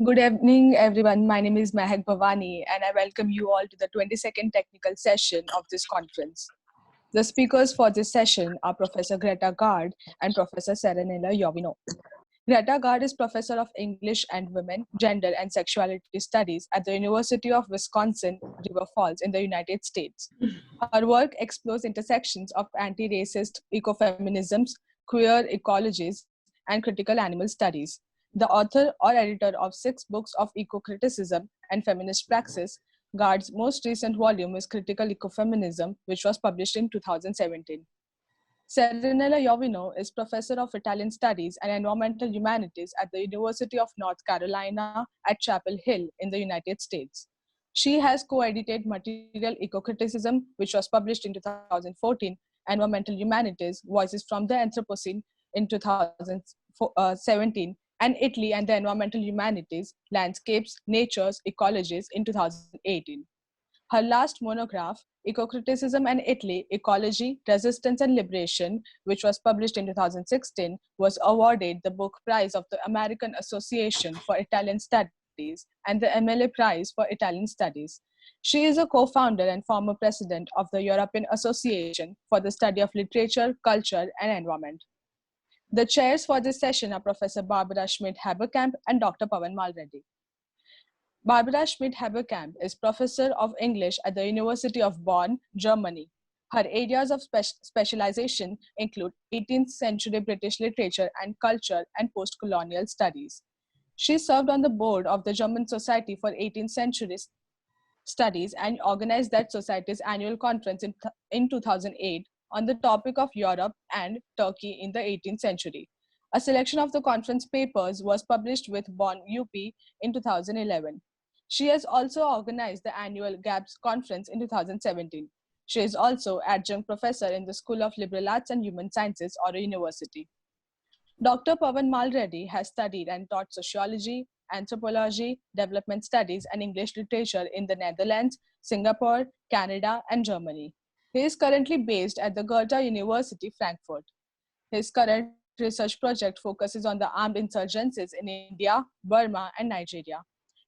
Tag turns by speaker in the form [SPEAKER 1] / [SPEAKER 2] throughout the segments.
[SPEAKER 1] Good evening, everyone. My name is Mehek Bhavani, and I welcome you all to the 22nd technical session of this conference. The speakers for this session are Professor Greta Gaard and Professor Serenella Iovino. Greta Gaard is Professor of English and Women, Gender and Sexuality Studies at the University of Wisconsin-River Falls in the United States. Her work explores intersections of anti-racist ecofeminisms, queer ecologies, and critical animal studies. The author or editor of 6 books of eco-criticism and feminist praxis, Gaard's most recent volume is Critical Ecofeminism, which was published in 2017. Serenella Iovino is Professor of Italian Studies and Environmental Humanities at the University of North Carolina at Chapel Hill in the United States. She has co-edited Material Eco-Criticism, which was published in 2014, Environmental Humanities, Voices from the Anthropocene in 2017, and Italy and the Environmental Humanities, Landscapes, Natures, Ecologies in 2018. Her last monograph, Eco-Criticism and Italy, Ecology, Resistance and Liberation, which was published in 2016, was awarded the Book Prize of the American Association for Italian Studies and the MLA Prize for Italian Studies. She is a co-founder and former president of the European Association for the Study of Literature, Culture, and Environment. The chairs for this session are Professor Barbara Schmidt-Haberkamp and Dr. Pavan Malreddy. Barbara Schmidt-Haberkamp is Professor of English at the University of Bonn, Germany. Her areas of specialization include 18th century British literature and culture and post-colonial studies. She served on the board of the German Society for 18th Century Studies and organized that society's annual conference in 2008 on the topic of Europe and Turkey in the 18th century. A selection of the conference papers was published with Bonn UP in 2011. She has also organized the annual GAPS conference in 2017. She is also adjunct professor in the School of Liberal Arts and Human Sciences, AURO University. Dr. Pavan Malreddy has studied and taught sociology, anthropology, development studies, and English literature in the Netherlands, Singapore, Canada, and Germany. He is currently based at the Goethe University, Frankfurt. His current research project focuses on the armed insurgencies in India, Burma, and Nigeria.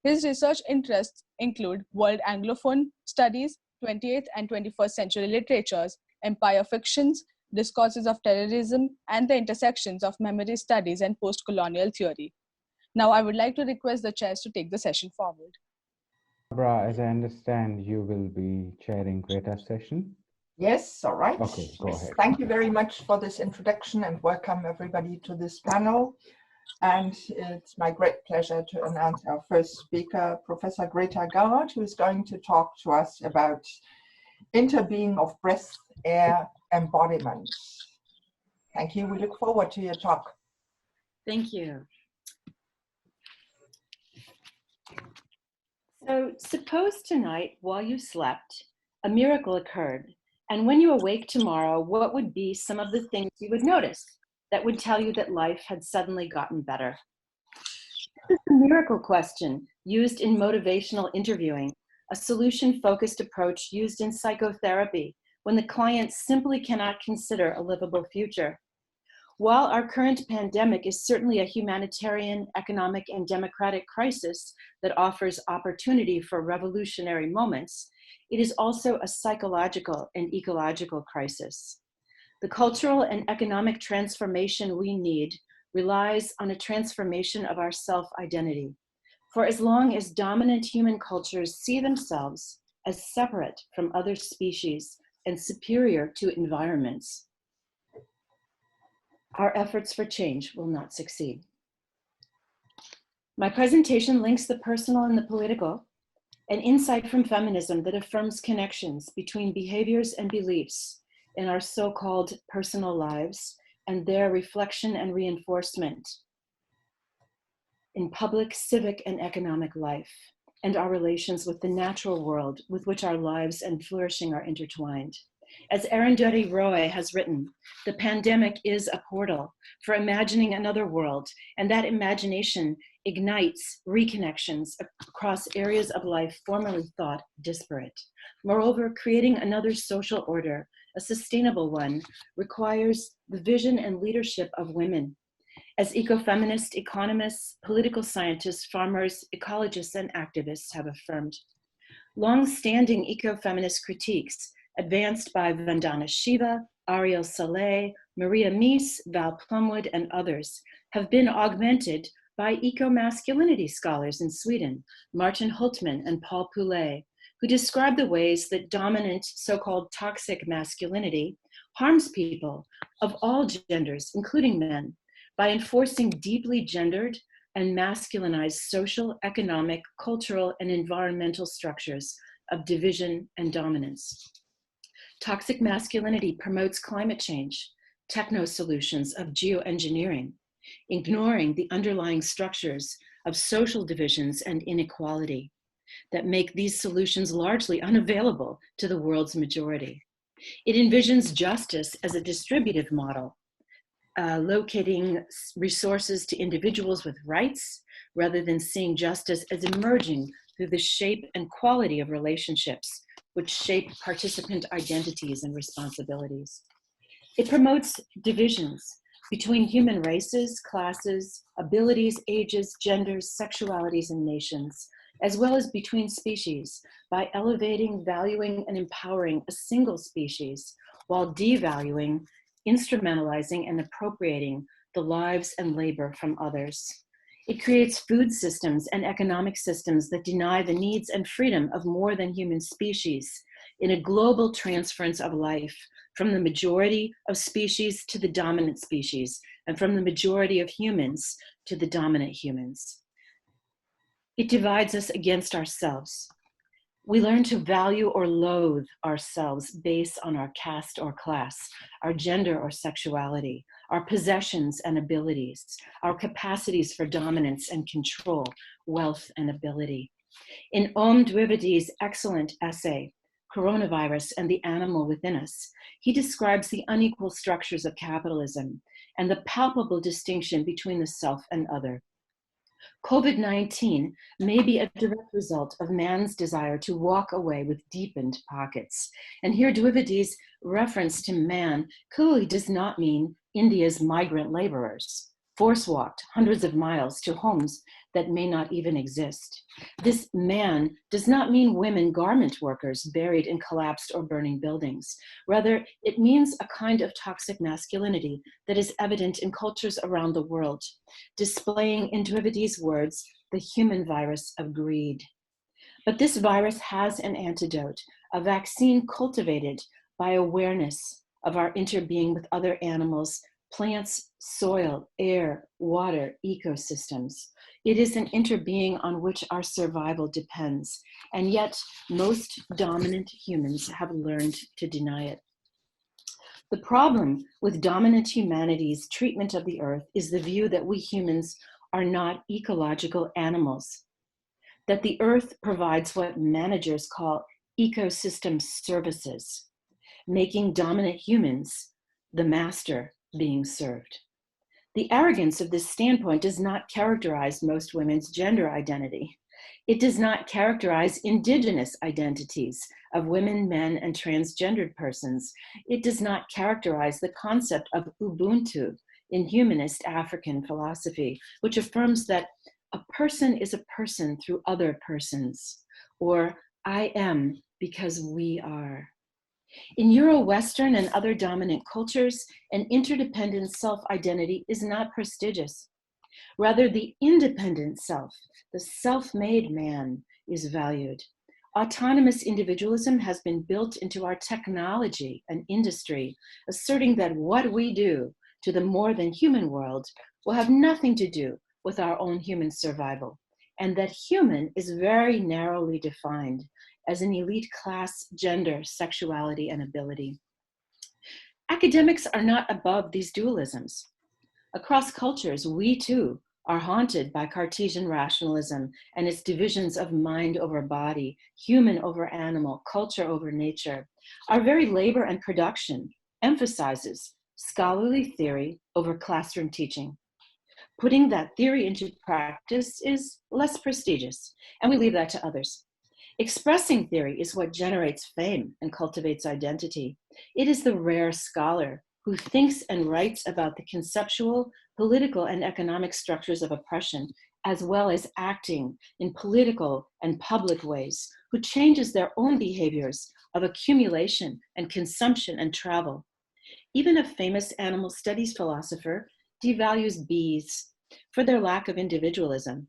[SPEAKER 1] His research interests include world Anglophone studies, 20th and 21st century literatures, empire fictions, discourses of terrorism, and the intersections of memory studies and post-colonial theory. Now, I would like to request the chairs to take the session forward.
[SPEAKER 2] Barbara, as I understand, you will be chairing Greta's session.
[SPEAKER 3] Yes, all right.
[SPEAKER 2] Okay, go ahead.
[SPEAKER 3] Thank you very much for this introduction and welcome everybody to this panel. And it's my great pleasure to announce our first speaker, Professor Greta Gaard, who is going to talk to us about interbeing of breath, air, embodiment. Thank you. We look forward to your talk.
[SPEAKER 4] Thank you. So suppose tonight, while you slept, a miracle occurred. And when you awake tomorrow, what would be some of the things you would notice that would tell you that life had suddenly gotten better? This is a miracle question used in motivational interviewing, a solution-focused approach used in psychotherapy when the client simply cannot consider a livable future. While our current pandemic is certainly a humanitarian, economic, and democratic crisis that offers opportunity for revolutionary moments, it is also a psychological and ecological crisis. The cultural and economic transformation we need relies on a transformation of our self-identity. For as long as dominant human cultures see themselves as separate from other species and superior to environments, our efforts for change will not succeed. My presentation links the personal and the political, an insight from feminism that affirms connections between behaviors and beliefs in our so-called personal lives and their reflection and reinforcement in public, civic, and economic life, and our relations with the natural world with which our lives and flourishing are intertwined. As Arundhati Roy has written, the pandemic is a portal for imagining another world, and that imagination ignites reconnections across areas of life formerly thought disparate. Moreover, creating another social order, a sustainable one, requires the vision and leadership of women. as ecofeminist economists, political scientists, farmers, ecologists, and activists have affirmed. Long-standing ecofeminist critiques advanced by Vandana Shiva, Ariel Saleh, Maria Mies, Val Plumwood, and others have been augmented by eco-masculinity scholars in Sweden, Martin Hultman and Paul Poulet, who describe the ways that dominant so-called toxic masculinity harms people of all genders, including men, by enforcing deeply gendered and masculinized social, economic, cultural, and environmental structures of division and dominance. Toxic masculinity promotes climate change, techno-solutions of geoengineering, ignoring the underlying structures of social divisions and inequality that make these solutions largely unavailable to the world's majority. It envisions justice as a distributive model, locating resources to individuals with rights, rather than seeing justice as emerging through the shape and quality of relationships, which shape participant identities and responsibilities. It promotes divisions between human races, classes, abilities, ages, genders, sexualities, and nations, as well as between species, by elevating, valuing, and empowering a single species, while devaluing, instrumentalizing, and appropriating the lives and labor from others. It creates food systems and economic systems that deny the needs and freedom of more than human species in a global transference of life from the majority of species to the dominant species, and from the majority of humans to the dominant humans. It divides us against ourselves. We learn to value or loathe ourselves based on our caste or class, our gender or sexuality, our possessions and abilities, our capacities for dominance and control, wealth and ability. In Om Dwivedy's excellent essay, Coronavirus and the Animal Within Us, he describes the unequal structures of capitalism and the palpable distinction between the self and other. COVID-19 may be a direct result of man's desire to walk away with deepened pockets. And here Dwivedy's reference to man clearly does not mean India's migrant laborers, force-walked hundreds of miles to homes that may not even exist. This man does not mean women garment workers buried in collapsed or burning buildings. Rather, it means a kind of toxic masculinity that is evident in cultures around the world, displaying, in Dwivedy's words, the human virus of greed. But this virus has an antidote, a vaccine cultivated by awareness of our interbeing with other animals, plants, soil, air, water, ecosystems. It is an interbeing on which our survival depends, and yet most dominant humans have learned to deny it. The problem with dominant humanity's treatment of the earth is the view that we humans are not ecological animals, that the earth provides what managers call ecosystem services, making dominant humans the master being served. The arrogance of this standpoint does not characterize most women's gender identity. It does not characterize indigenous identities of women, men, and transgendered persons. It does not characterize the concept of Ubuntu in humanist African philosophy, which affirms that a person is a person through other persons, or I am because we are. In Euro-Western and other dominant cultures, an interdependent self-identity is not prestigious. Rather, the independent self, the self-made man, is valued. Autonomous individualism has been built into our technology and industry, asserting that what we do to the more than human world will have nothing to do with our own human survival, and that human is very narrowly defined as an elite class, gender, sexuality, and ability. Academics are not above these dualisms. Across cultures, we too are haunted by Cartesian rationalism and its divisions of mind over body, human over animal, culture over nature. Our very labor and production emphasizes scholarly theory over classroom teaching. Putting that theory into practice is less prestigious, and we leave that to others. Expressing theory is what generates fame and cultivates identity. It is the rare scholar who thinks and writes about the conceptual, political and economic structures of oppression, as well as acting in political and public ways, who changes their own behaviors of accumulation and consumption and travel. Even a famous animal studies philosopher devalues bees for their lack of individualism.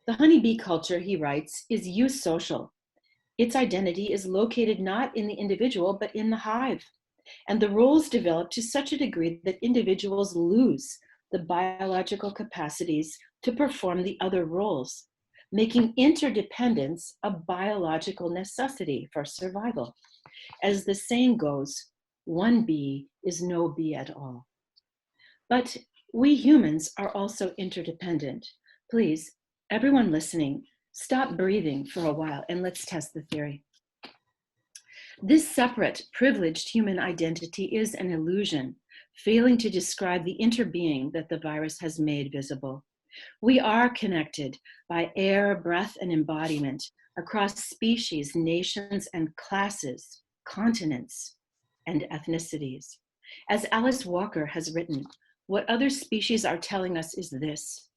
[SPEAKER 4] The honeybee culture, he writes, is eusocial. Its identity is located not in the individual, but in the hive. And the roles develop to such a degree that individuals lose the biological capacities to perform the other roles, making interdependence a biological necessity for survival. As the saying goes, one bee is no bee at all. But we humans are also interdependent. Please, everyone listening, stop breathing for a while and let's test the theory. This separate, privileged human identity is an illusion, failing to describe the interbeing that the virus has made visible. We are connected by air, breath, and embodiment across species, nations, and classes, continents, and ethnicities. As Alice Walker has written, what other species are telling us is this: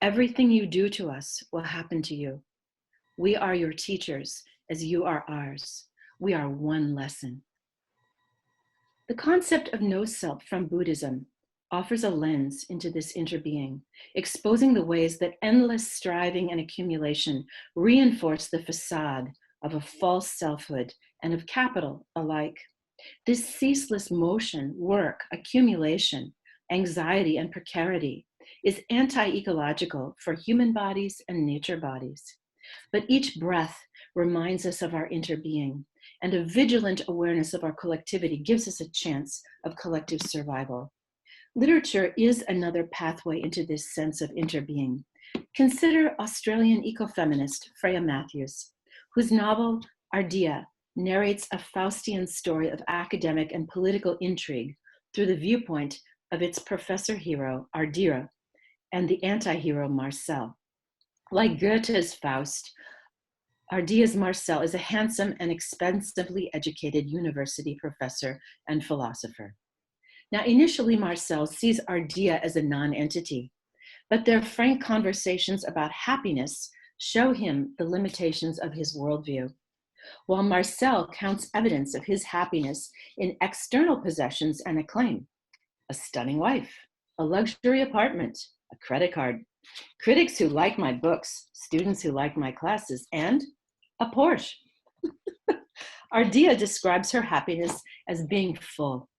[SPEAKER 4] everything you do to us will happen to you. We are your teachers as you are ours. We are one lesson. The concept of no self from Buddhism offers a lens into this interbeing, exposing the ways that endless striving and accumulation reinforce the facade of a false selfhood and of capital alike. This ceaseless motion, work, accumulation, anxiety, and precarity is anti-ecological for human bodies and nature bodies. But each breath reminds us of our interbeing, and a vigilant awareness of our collectivity gives us a chance of collective survival. Literature is another pathway into this sense of interbeing. Consider Australian ecofeminist Freya Matthews, whose novel Ardea narrates a Faustian story of academic and political intrigue through the viewpoint of its professor hero, Ardea, and the anti-hero, Marcel. Like Goethe's Faust, Ardea's Marcel is a handsome and expensively educated university professor and philosopher. Now, initially, Marcel sees Ardea as a non-entity, but their frank conversations about happiness show him the limitations of his worldview. While Marcel counts evidence of his happiness in external possessions and acclaim: a stunning wife, a luxury apartment, a credit card, critics who like my books, students who like my classes, and a Porsche. Ardea describes her happiness as being full.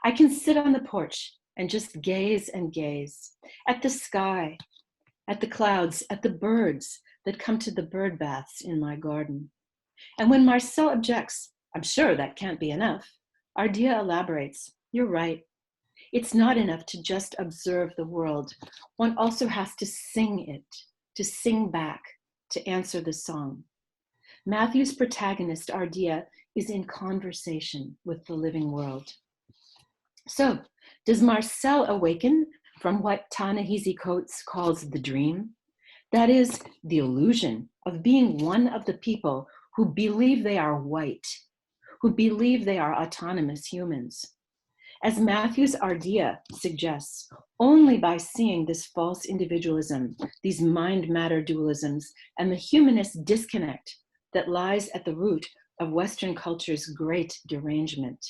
[SPEAKER 4] I can sit on the porch and just gaze and gaze at the sky, at the clouds, at the birds that come to the bird baths in my garden. And when Marcel objects, I'm sure that can't be enough, Ardea elaborates, you're right. It's not enough to just observe the world. One also has to sing it, to sing back, to answer the song. Matthew's protagonist, Ardea, is in conversation with the living world. So, does Marcel awaken from what Ta-Nehisi Coates calls the dream? That is, the illusion of being one of the people who believe they are white, who believe they are autonomous humans. As Matthew's Ardea suggests, only by seeing this false individualism, these mind-matter dualisms, and the humanist disconnect that lies at the root of Western culture's great derangement,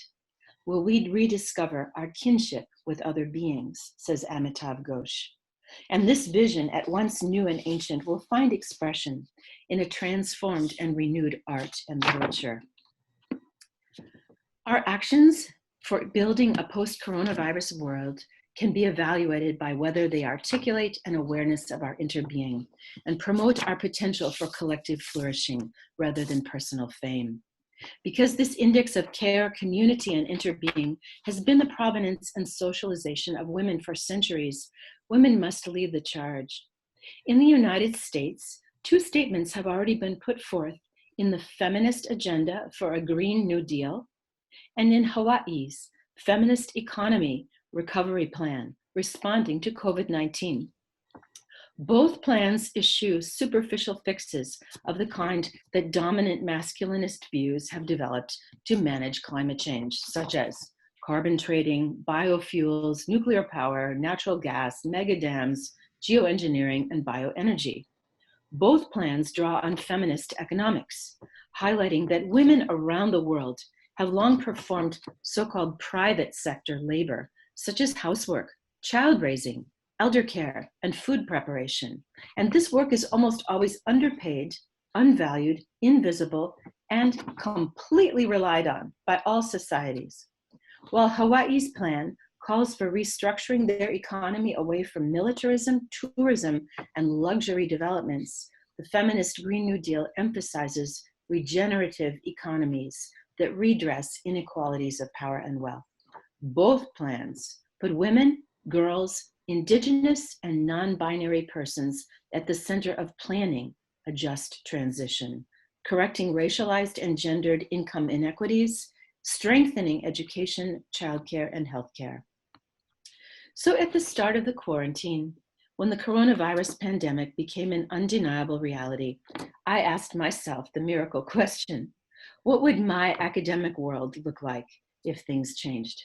[SPEAKER 4] will we rediscover our kinship with other beings, says Amitav Ghosh. And this vision, at once new and ancient, will find expression in a transformed and renewed art and literature. Our actions for building a post-coronavirus world can be evaluated by whether they articulate an awareness of our interbeing and promote our potential for collective flourishing rather than personal fame. Because this index of care, community, and interbeing has been the provenance and socialization of women for centuries, women must lead the charge. In the United States, 2 statements have already been put forth in the Feminist Agenda for a Green New Deal and in Hawaii's Feminist Economy Recovery Plan, responding to COVID-19. Both plans eschew superficial fixes of the kind that dominant masculinist views have developed to manage climate change, such as carbon trading, biofuels, nuclear power, natural gas, mega dams, geoengineering, and bioenergy. Both plans draw on feminist economics, highlighting that women around the world have long performed so-called private sector labor, such as housework, child raising, elder care, and food preparation. And this work is almost always underpaid, unvalued, invisible, and completely relied on by all societies. While Hawaii's plan calls for restructuring their economy away from militarism, tourism, and luxury developments, the feminist Green New Deal emphasizes regenerative economies that redress inequalities of power and wealth. Both plans put women, girls, indigenous, and non-binary persons at the center of planning a just transition, correcting racialized and gendered income inequities, strengthening education, childcare, and healthcare. So at the start of the quarantine, when the coronavirus pandemic became an undeniable reality, I asked myself the miracle question: what would my academic world look like if things changed?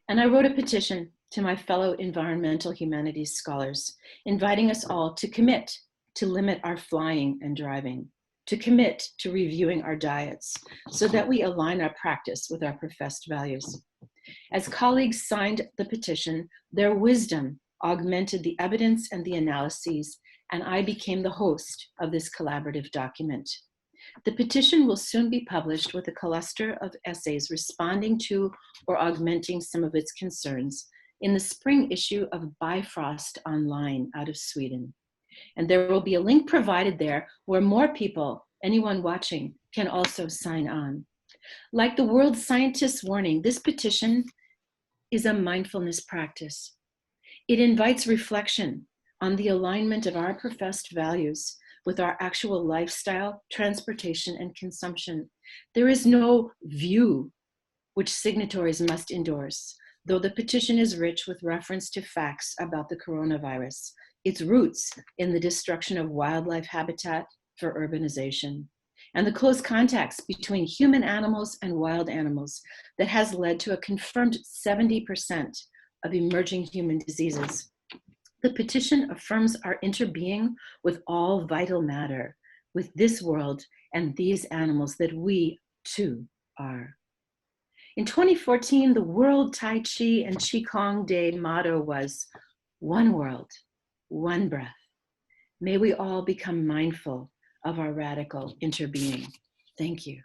[SPEAKER 4] And I wrote a petition to my fellow environmental humanities scholars, inviting us all to commit to limit our flying and driving, to commit to reviewing our diets so that we align our practice with our professed values. As colleagues signed the petition, their wisdom augmented the evidence and the analyses, and I became the host of this collaborative document. The petition will soon be published with a cluster of essays responding to or augmenting some of its concerns in the spring issue of Bifrost Online out of Sweden. And there will be a link provided there where more people, anyone watching, can also sign on. Like the World Scientists' Warning, this petition is a mindfulness practice. It invites reflection on the alignment of our professed values with our actual lifestyle, transportation, and consumption. There is no view which signatories must endorse, though the petition is rich with reference to facts about the coronavirus, its roots in the destruction of wildlife habitat for urbanization, and the close contacts between human animals and wild animals that has led to a confirmed 70% of emerging human diseases. The petition affirms our interbeing with all vital matter, with this world and these animals that we too are. In 2014, the World Tai Chi and Qigong Day motto was, "One world, one breath." May we all become mindful of our radical interbeing. Thank you.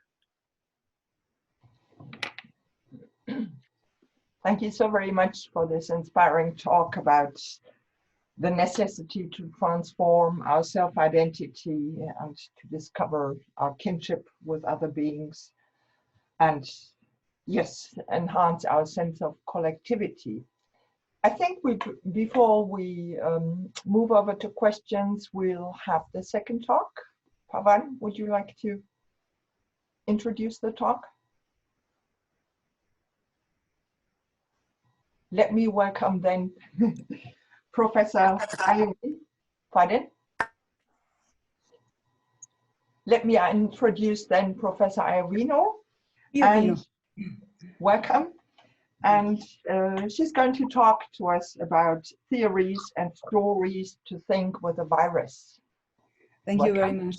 [SPEAKER 3] Thank you so very much for this inspiring talk about the necessity to transform our self-identity and to discover our kinship with other beings, and yes, enhance our sense of collectivity. I think before we move over to questions, we'll have the second talk. Pavan, would you like to introduce the talk? Let me welcome then Professor Iovino. Pardon? Let me introduce then Professor Iovino. And welcome. And she's going to talk to us about theories and stories to think with a virus.
[SPEAKER 5] Thank you very much.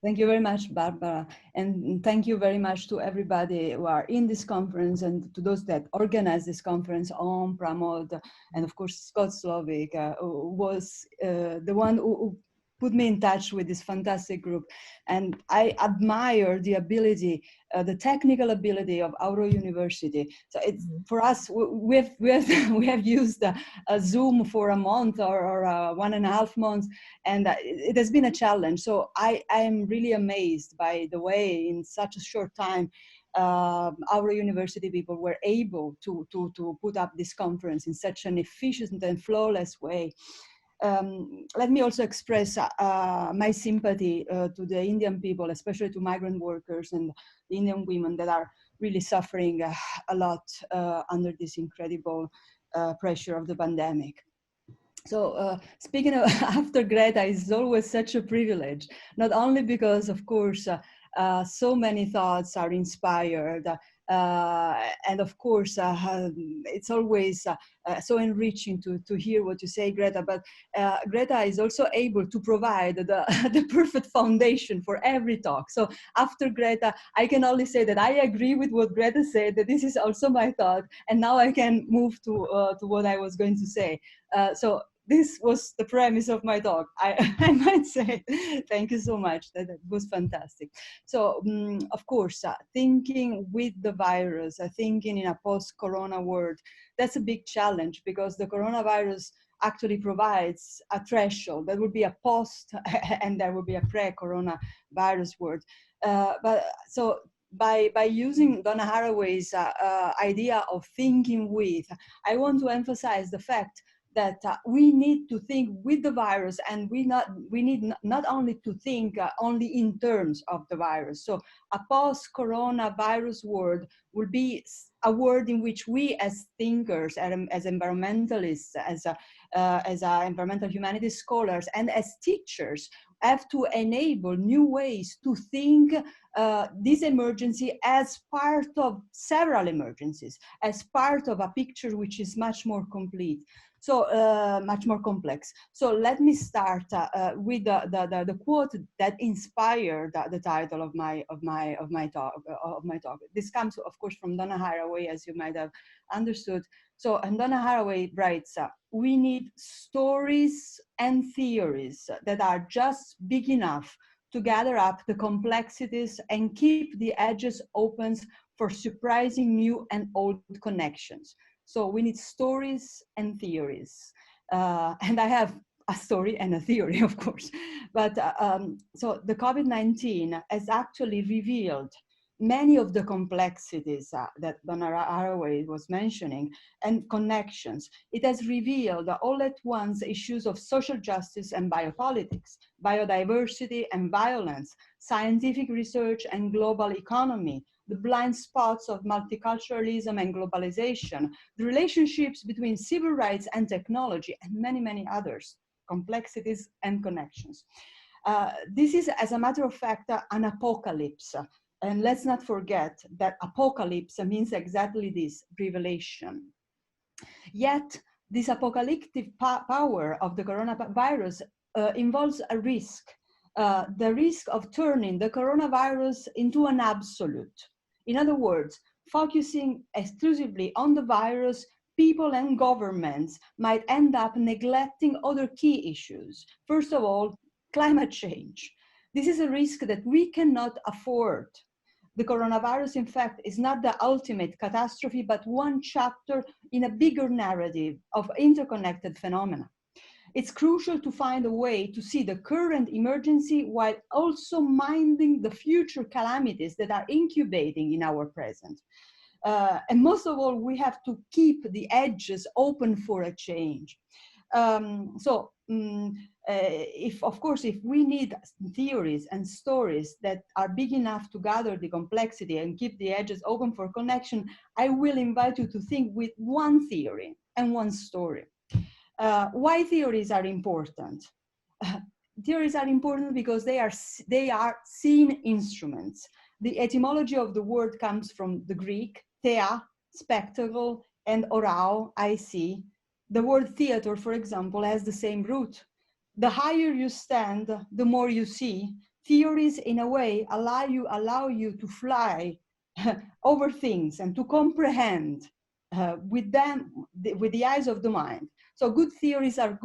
[SPEAKER 5] Thank you very much, Barbara. And thank you very much to everybody who are in this conference and to those that organized this conference, Om, Pramod, and of course, Scott Slovic, who was the one who put me in touch with this fantastic group. And I admire the ability, the technical ability of AURO University. So it's, for us, we have used a Zoom for a month or 1.5 months, and it has been a challenge. So I am really amazed by the way in such a short time our university people were able to put up this conference in such an efficient and flawless way. Let me also express my sympathy to the Indian people, especially to migrant workers and the Indian women that are really suffering a lot under this incredible pressure of the pandemic. So speaking of after Greta is always such a privilege, not only because, of course, so many thoughts are inspired And of course, it's always so enriching to hear what you say, Greta, but Greta is also able to provide the perfect foundation for every talk. So after Greta, I can only say that I agree with what Greta said, that this is also my thought, and now I can move to what I was going to say. So this was the premise of my talk. I might say, thank you so much. That was fantastic. So, of course, thinking with the virus, thinking in a post-corona world, that's a big challenge, because the coronavirus actually provides a threshold. There will be a post and there will be a pre-coronavirus world. But so by using Donna Haraway's idea of thinking with, I want to emphasize the fact that we need to think with the virus, and we need not only to think only in terms of the virus. So a post-coronavirus world will be a world in which we as thinkers, as environmentalists, as environmental humanities scholars, and as teachers have to enable new ways to think this emergency as part of several emergencies, as part of a picture which is much more complete. So much more complex. So let me start with the quote that inspired the title of my talk. This comes, of course, from Donna Haraway, as you might have understood. So, and Donna Haraway writes, "We need stories and theories that are just big enough to gather up the complexities and keep the edges open for surprising new and old connections." So we need stories and theories. And I have a story and a theory, of course. But so the COVID-19 has actually revealed many of the complexities that Donna Haraway was mentioning, and connections. It has revealed all at once issues of social justice and biopolitics, biodiversity and violence, scientific research and global economy, the blind spots of multiculturalism and globalization, the relationships between civil rights and technology, and many, many others, complexities and connections. This is, as a matter of fact, an apocalypse. And let's not forget that apocalypse means exactly this, revelation. Yet, this apocalyptic power of the coronavirus involves a risk, the risk of turning the coronavirus into an absolute. In other words, focusing exclusively on the virus, people and governments might end up neglecting other key issues. First of all, climate change. This is a risk that we cannot afford. The coronavirus, in fact, is not the ultimate catastrophe, but one chapter in a bigger narrative of interconnected phenomena. It's crucial to find a way to see the current emergency while also minding the future calamities that are incubating in our present. And most of all, we have to keep the edges open for a change. If we need theories and stories that are big enough to gather the complexity and keep the edges open for connection, I will invite you to think with one theory and one story. Why theories are important? Theories are important because they are seen instruments. The etymology of the word comes from the Greek, thea, spectacle, and orao, I see. The word theater, for example, has the same root. The higher you stand, the more you see. Theories, in a way, allow you to fly over things and to comprehend with the eyes of the mind. So good theories are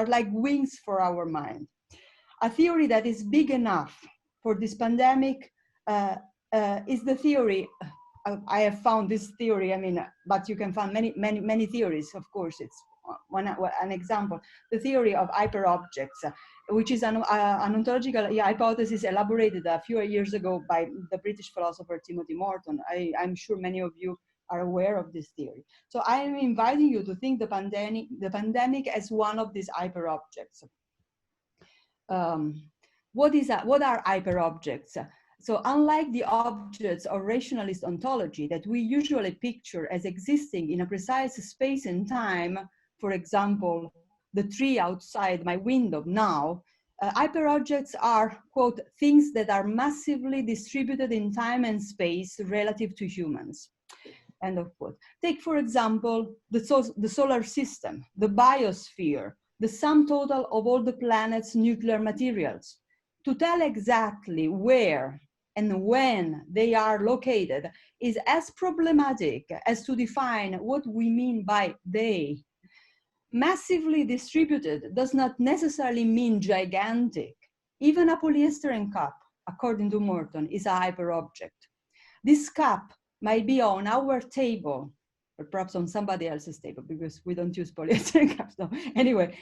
[SPEAKER 5] like wings for our mind. A theory that is big enough for this pandemic is the theory. I have found this theory, but you can find many theories, of course. It's an example, the theory of hyperobjects, which is an ontological hypothesis elaborated a few years ago by the British philosopher Timothy Morton. I'm sure many of you are aware of this theory. So I am inviting you to think the pandemic as one of these hyperobjects. What are hyperobjects? So unlike the objects of rationalist ontology that we usually picture as existing in a precise space and time, for example, the tree outside my window now, Hyperobjects are, quote, things that are massively distributed in time and space relative to humans, end of quote. Take, for example, the solar system, the biosphere, the sum total of all the planet's nuclear materials. To tell exactly where and when they are located is as problematic as to define what we mean by they. Massively distributed does not necessarily mean gigantic. Even a polystyrene cup, according to Morton, is a hyperobject. This cup might be on our table, or perhaps on somebody else's table, because we don't use polystyrene cups. No. Anyway,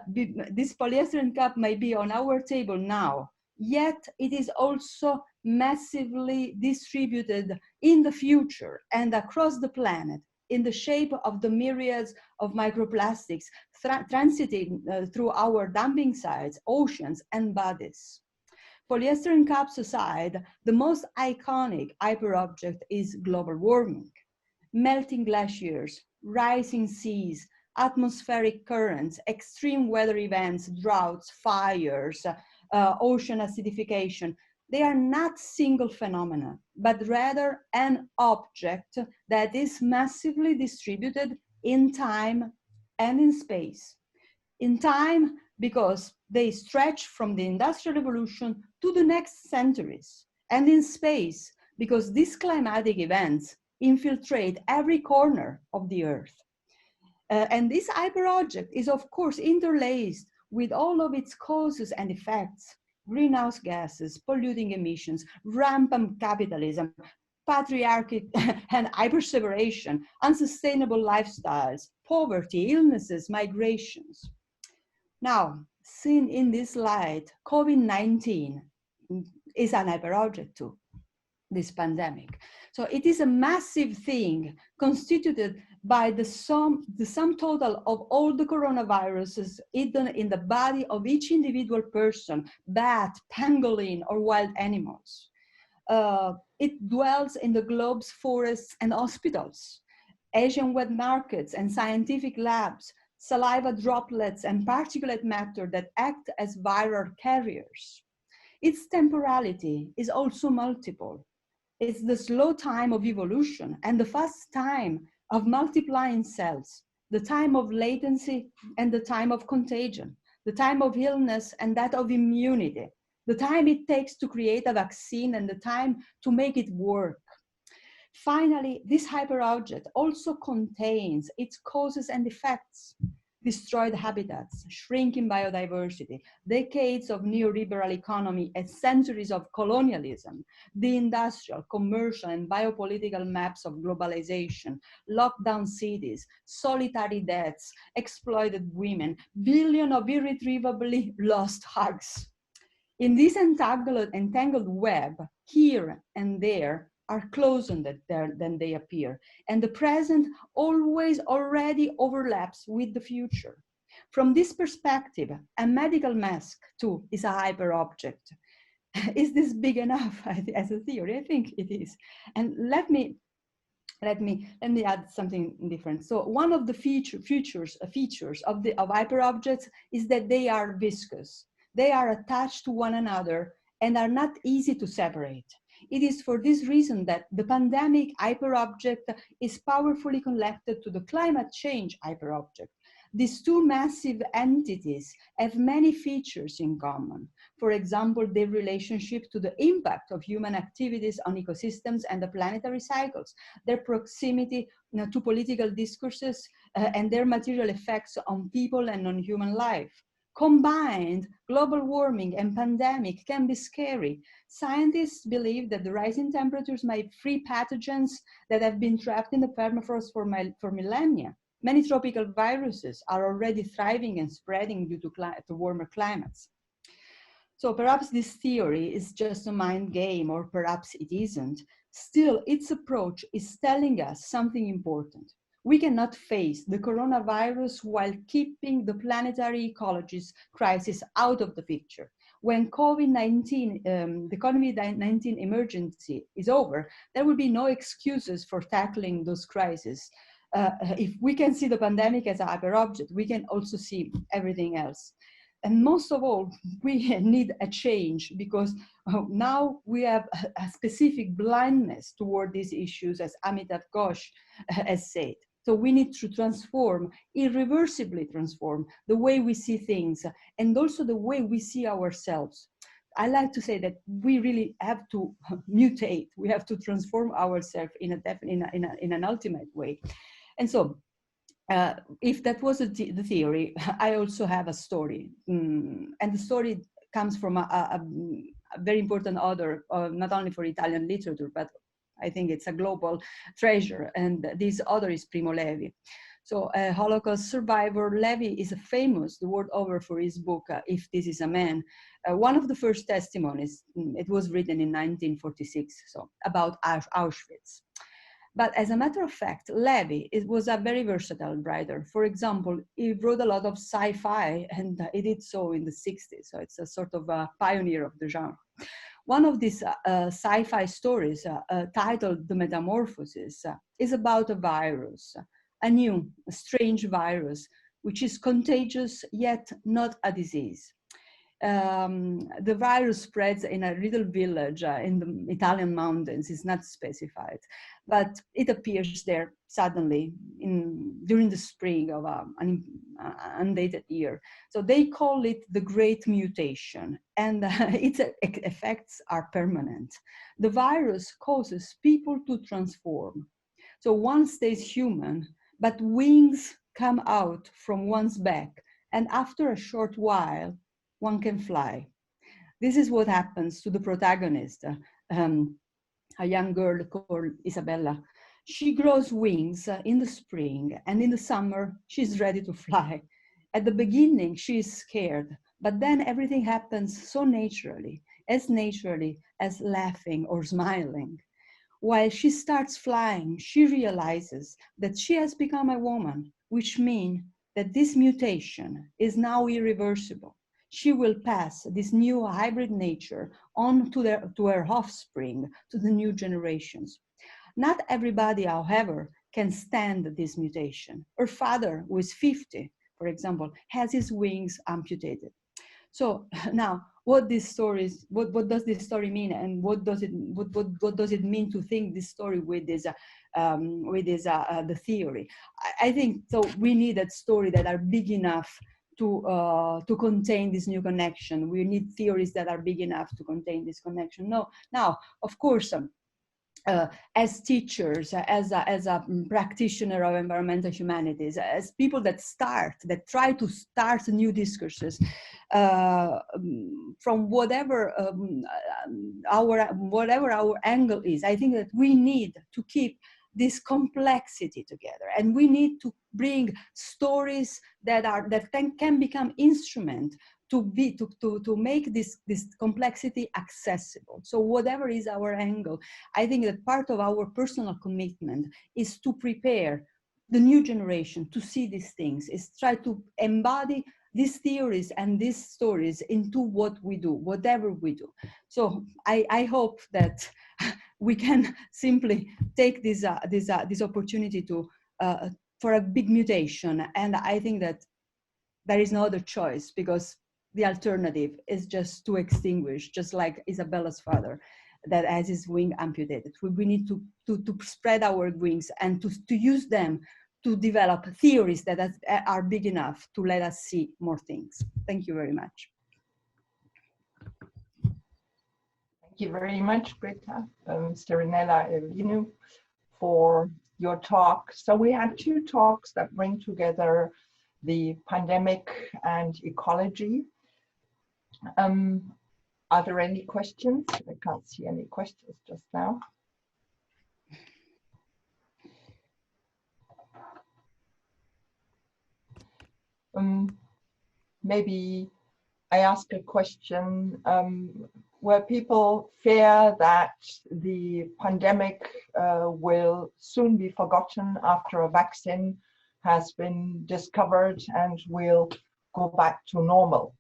[SPEAKER 5] this polystyrene cup might be on our table now, yet it is also massively distributed in the future and across the planet in the shape of the myriads of microplastics transiting through our dumping sites, oceans, and bodies. Polystyrene cups aside, the most iconic hyperobject is global warming. Melting glaciers, rising seas, atmospheric currents, extreme weather events, droughts, fires, ocean acidification, they are not single phenomena, but rather an object that is massively distributed in time and in space. In time, because they stretch from the Industrial Revolution to the next centuries, and in space, because these climatic events infiltrate every corner of the Earth. And this hyperobject is, of course, interlaced with all of its causes and effects: greenhouse gases, polluting emissions, rampant capitalism, patriarchy and hyperseparation, unsustainable lifestyles, poverty, illnesses, migrations. Now, seen in this light, COVID-19 is an hyperobject too, this pandemic. So it is a massive thing constituted by the sum total of all the coronaviruses hidden in the body of each individual person, bat, pangolin, or wild animals. It dwells in the globe's forests and hospitals, Asian wet markets and scientific labs, saliva droplets and particulate matter that act as viral carriers. Its temporality is also multiple. It's the slow time of evolution and the fast time of multiplying cells, the time of latency and the time of contagion, the time of illness and that of immunity, the time it takes to create a vaccine and the time to make it work. Finally, this hyperobject also contains its causes and effects: destroyed habitats, shrinking biodiversity, decades of neoliberal economy and centuries of colonialism, the industrial, commercial, and biopolitical maps of globalization, lockdown cities, solitary deaths, exploited women, billions of irretrievably lost hugs. In this entangled web, here and there, are closer than they appear, and the present always already overlaps with the future. From this perspective, a medical mask too is a hyperobject. Is this big enough as a theory? I think it is. And let me add something different. So one of the features of hyperobjects is that they are viscous. They are attached to one another and are not easy to separate. It is for this reason that the pandemic hyperobject is powerfully connected to the climate change hyperobject. These two massive entities have many features in common. For example, their relationship to the impact of human activities on ecosystems and the planetary cycles, their proximity to political discourses, and their material effects on people and on human life. Combined, global warming and pandemic can be scary. Scientists believe that the rising temperatures might free pathogens that have been trapped in the permafrost for millennia. Many tropical viruses are already thriving and spreading due to warmer climates. So perhaps this theory is just a mind game, or perhaps it isn't. Still, its approach is telling us something important. We cannot face the coronavirus while keeping the planetary ecologies crisis out of the picture. When the COVID-19 emergency is over, there will be no excuses for tackling those crises. If we can see the pandemic as a hyperobject, we can also see everything else. And most of all, we need a change because now we have a specific blindness toward these issues, as Amitav Ghosh has said. So we need to transform, irreversibly transform the way we see things and also the way we see ourselves. I like to say that we really have to mutate. We have to transform ourselves in an ultimate way. And so, if that was the theory, I also have a story. And the story comes from a very important author, not only for Italian literature, but I think it's a global treasure. And this author is Primo Levi. So a Holocaust survivor, Levi is famous the world over for his book, If This Is a Man. One of the first testimonies, it was written in 1946, so about Auschwitz. But as a matter of fact, Levi was a very versatile writer. For example, he wrote a lot of sci-fi, and he did so in the 60s. So it's a sort of a pioneer of the genre. One of these sci-fi stories, titled The Metamorphosis, is about a virus, a new, strange virus, which is contagious yet not a disease. The virus spreads in a little village in the Italian mountains. It's not specified, but it appears there suddenly during the spring of an undated year. So they call it the Great Mutation, and its effects are permanent. The virus causes people to transform. So one stays human, but wings come out from one's back, and after a short while, one can fly. This is what happens to the protagonist, a young girl called Isabella. She grows wings in the spring, and in the summer, she's ready to fly. At the beginning, she is scared, but then everything happens so naturally as laughing or smiling. While she starts flying, she realizes that she has become a woman, which means that this mutation is now irreversible. She will pass this new hybrid nature on to her offspring, to the new generations. Not everybody, however, can stand this mutation. Her father, who is 50, for example, has his wings amputated. So now, what does this story mean, and what does it mean to think this story with the theory? I think so. We need a story that are big enough to contain this new connection. We need theories that are big enough to contain this connection. No, now, of course, as teachers, as a practitioner of environmental humanities, as people that try to start new discourses from whatever our angle is, I think that we need to keep this complexity together, and we need to bring stories that can become instrument to make this complexity accessible. So whatever is our angle, I think that part of our personal commitment is to prepare the new generation to see these things, is try to embody these theories and these stories into what we do, whatever we do. So I hope that we can simply take this opportunity for a big mutation. And I think that there is no other choice, because the alternative is just to extinguish, just like Isabella's father that has his wing amputated. We need to spread our wings and to use them to develop theories that are big enough to let us see more things. Thank you very much.
[SPEAKER 3] Thank you very much, Greta, Serenella, Iovino, for your talk. So we had two talks that bring together the pandemic and ecology. Are there any questions? I can't see any questions just now. Maybe I ask a question where people fear that the pandemic will soon be forgotten after a vaccine has been discovered and will go back to normal.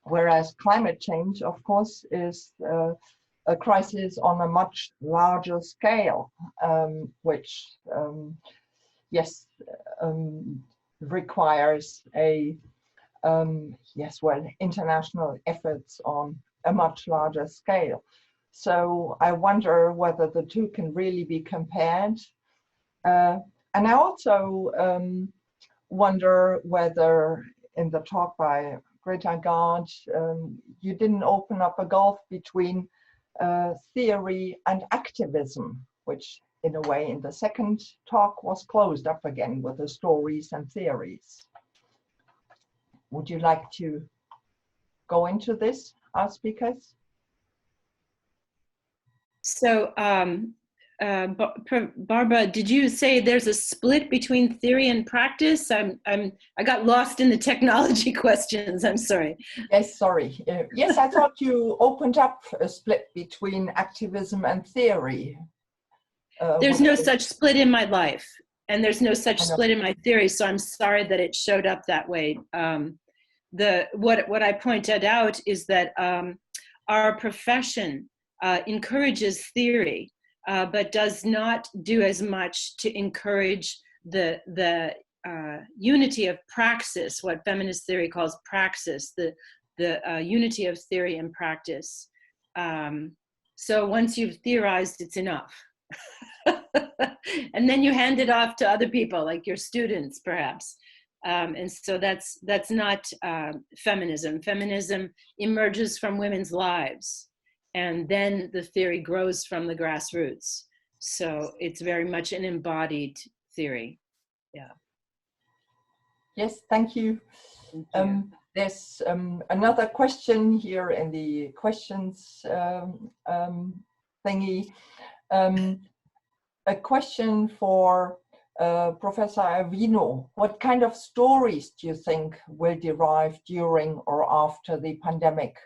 [SPEAKER 3] Whereas climate change, of course, is a crisis on a much larger scale, which, yes, requires a yes, well, international efforts on a much larger scale. So I wonder whether the two can really be compared. And I also wonder whether in the talk by Greta Gaard, you didn't open up a gulf between theory and activism, which in a way in the second talk was closed up again with the stories and theories. Would you like to go into this, our speakers?
[SPEAKER 4] So, Barbara, did you say there's a split between theory and practice? I got lost in the technology questions. I'm sorry.
[SPEAKER 3] Yes, sorry. Yes, I thought you opened up a split between activism and theory.
[SPEAKER 4] There's no such split in my life, and there's no such split in my theory. So I'm sorry that it showed up that way. What I pointed out is that our profession encourages theory, but does not do as much to encourage the unity of praxis, what feminist theory calls praxis, the unity of theory and practice. So once you've theorized, it's enough. And then you hand it off to other people, like your students, perhaps. And so that's not feminism. Feminism emerges from women's lives, and then the theory grows from the grassroots. So it's very much an embodied theory. Yeah.
[SPEAKER 3] Yes, thank you. There's another question here in the questions thingy. A question for Professor Iovino. What kind of stories do you think will derive during or after the pandemic?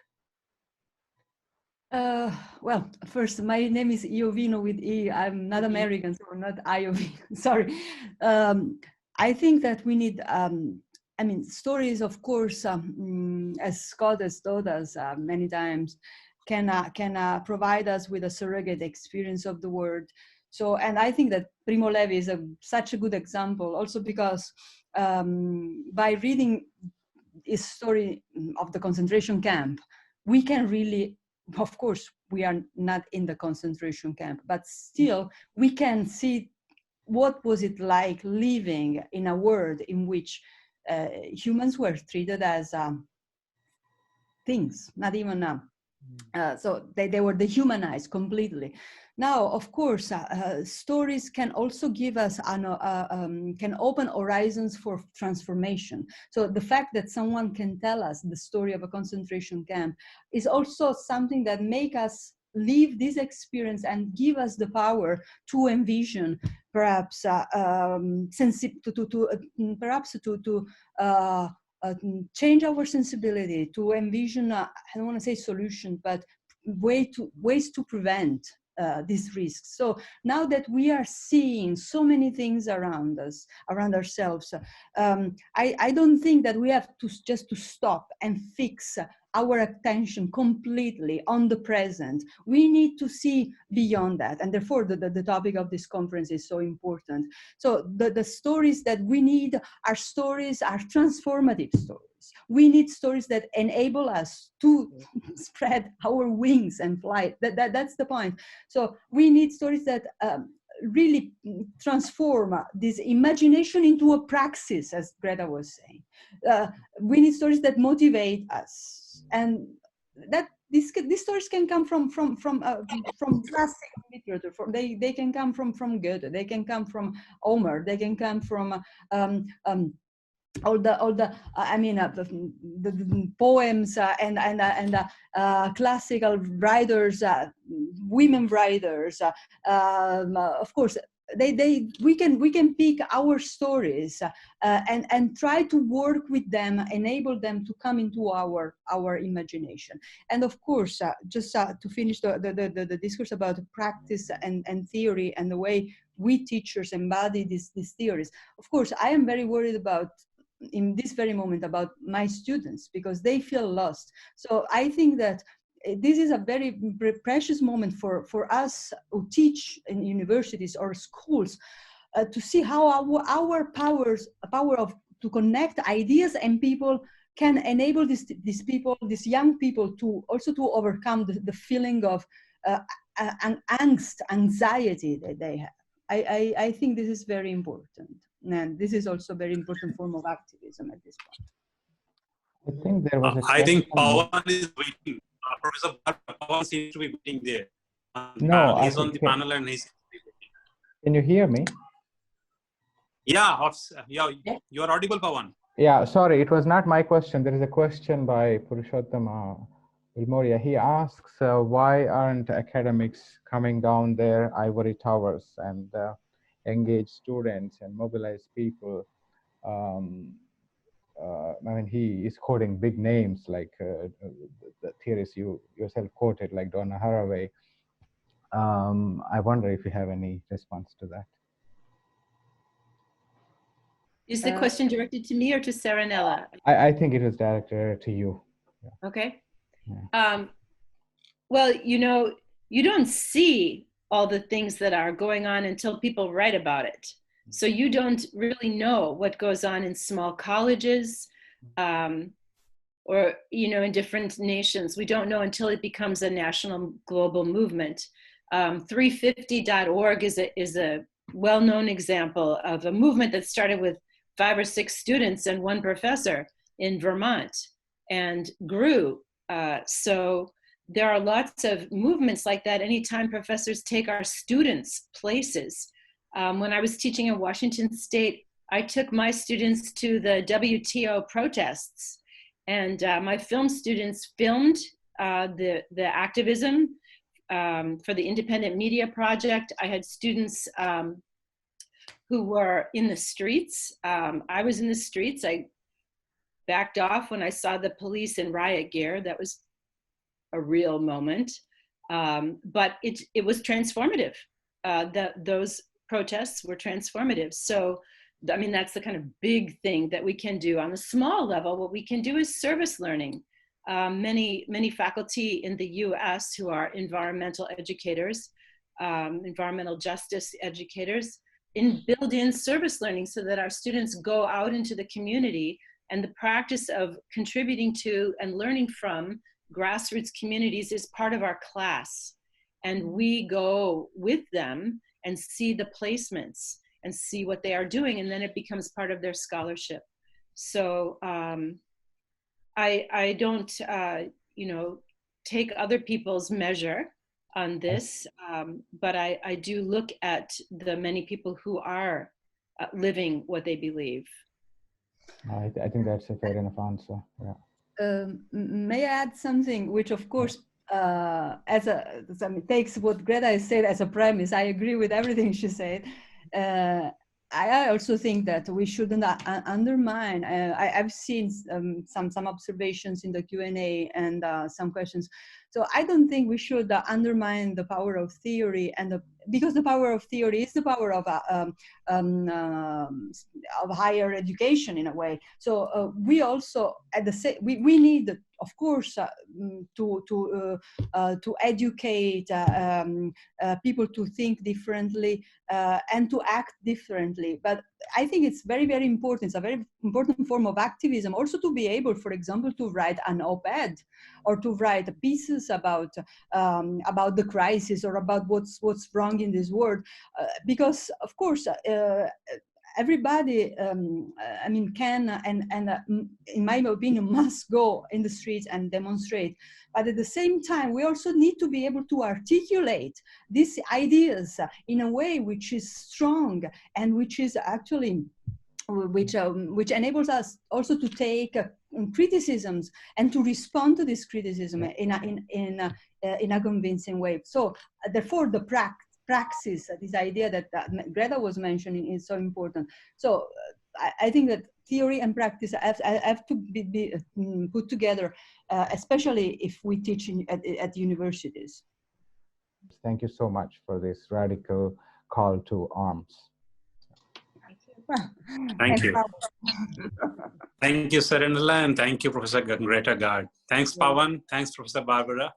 [SPEAKER 5] Well, first, my name is Iovino with E. I'm not American, so not Iovino. Sorry. I think that we need, I mean, stories, of course, as Scott has taught us many times, can provide us with a surrogate experience of the world. So, and I think that Primo Levi is such a good example, also because by reading his story of the concentration camp, we can really, of course, we are not in the concentration camp, but still we can see what was it like living in a world in which humans were treated as things, not even, so they were dehumanized completely. Now, of course, stories can also give us, can open horizons for transformation. So the fact that someone can tell us the story of a concentration camp is also something that make us live this experience and give us the power to envision, perhaps, change our sensibility, to envision, I don't want to say solution, but ways to prevent these risks. So now that we are seeing so many things around us, around ourselves, I don't think that we have to just to stop and fix our attention completely on the present. We need to see beyond that. And therefore, the topic of this conference is so important. So the stories that we need are transformative stories. We need stories that enable us to spread our wings and fly. That's the point. So we need stories that really transform this imagination into a praxis, as Greta was saying. We need stories that motivate us. And that these stories can come from classic literature. They can come from Goethe. They can come from Homer. They can come from all the I mean the poems and classical writers, women writers. Of course, we can pick our stories and try to work with them, enable them to come into our imagination. And of course, just to finish the discourse about practice and theory and the way we teachers embody these theories. Of course, I am very worried about, in this very moment, about my students, because they feel lost. So I think that this is a very precious moment for us who teach in universities or schools to see how our power to connect ideas and people can enable these people, these young people, to also to overcome the feeling of angst, anxiety that they have. I think this is very important, and this is also a very important form of activism at this point.
[SPEAKER 2] I think there was a
[SPEAKER 6] I think
[SPEAKER 2] question.
[SPEAKER 6] Pavan is waiting. Professor Pavan seems to be waiting there.
[SPEAKER 2] No,
[SPEAKER 6] he's on the panel and he's.
[SPEAKER 2] Can you hear me?
[SPEAKER 6] Yeah, you are audible, Pavan.
[SPEAKER 2] Yeah, sorry, it was not my question. There is a question by Purushottama Ilmoria. He asks, why aren't academics coming down their ivory towers and engage students and mobilize people? I mean, he is quoting big names like the theorists you yourself quoted, like Donna Haraway. I wonder if you have any response to that.
[SPEAKER 4] Is the question directed to me or to Serenella?
[SPEAKER 2] I think it was directed to you. Yeah.
[SPEAKER 4] Okay.
[SPEAKER 2] Yeah.
[SPEAKER 4] Well, you know, you don't see all the things that are going on until people write about it. So you don't really know what goes on in small colleges or, you know, in different nations. We don't know until it becomes a national global movement. 350.org is a well-known example of a movement that started with 5 or 6 students and 1 professor in Vermont and grew. So there are lots of movements like that anytime professors take our students places. When I was teaching in Washington State, I took my students to the WTO protests, and my film students filmed the activism for the Independent Media Project. I had students who were in the streets. I was in the streets. I backed off when I saw the police in riot gear. That was a real moment, but it was transformative. Those protests were transformative. So, I mean, that's the kind of big thing that we can do. On a small level, what we can do is service learning. Many faculty in the US who are environmental educators, environmental justice educators, build in service learning so that our students go out into the community, and the practice of contributing to and learning from grassroots communities is part of our class. And we go with them and see the placements and see what they are doing, and then it becomes part of their scholarship. So I don't, you know, take other people's measure on this, but I do look at the many people who are living what they believe.
[SPEAKER 2] I think that's a fair enough answer. Yeah.
[SPEAKER 5] May I add something, which of course, takes what Greta said as a premise. I agree with everything she said. I also think that we shouldn't undermine. I've seen some observations in the Q&A and some questions. So I don't think we should undermine the power of theory, and because the power of theory is the power of higher education in a way. So we also at the same we need, of course, to educate people to think differently and to act differently. But I think it's very, very important. It's a very important form of activism also to be able, for example, to write an op-ed or to write pieces about the crisis or about what's wrong in this world, because of course everybody, I mean, can and in my opinion must go in the streets and demonstrate. But at the same time, we also need to be able to articulate these ideas in a way which is strong and which is actually which enables us also to take criticisms and to respond to this criticism in a convincing way. So therefore, the praxis, this idea that Greta was mentioning, is so important. So I think that theory and practice have to be put together, especially if we teach at universities.
[SPEAKER 2] Thank you so much for this radical call to arms.
[SPEAKER 6] Thank you. Thank you, Serenella, and thank you, Professor Greta Gaard. Thanks, Pavan. Thanks, Professor Barbara.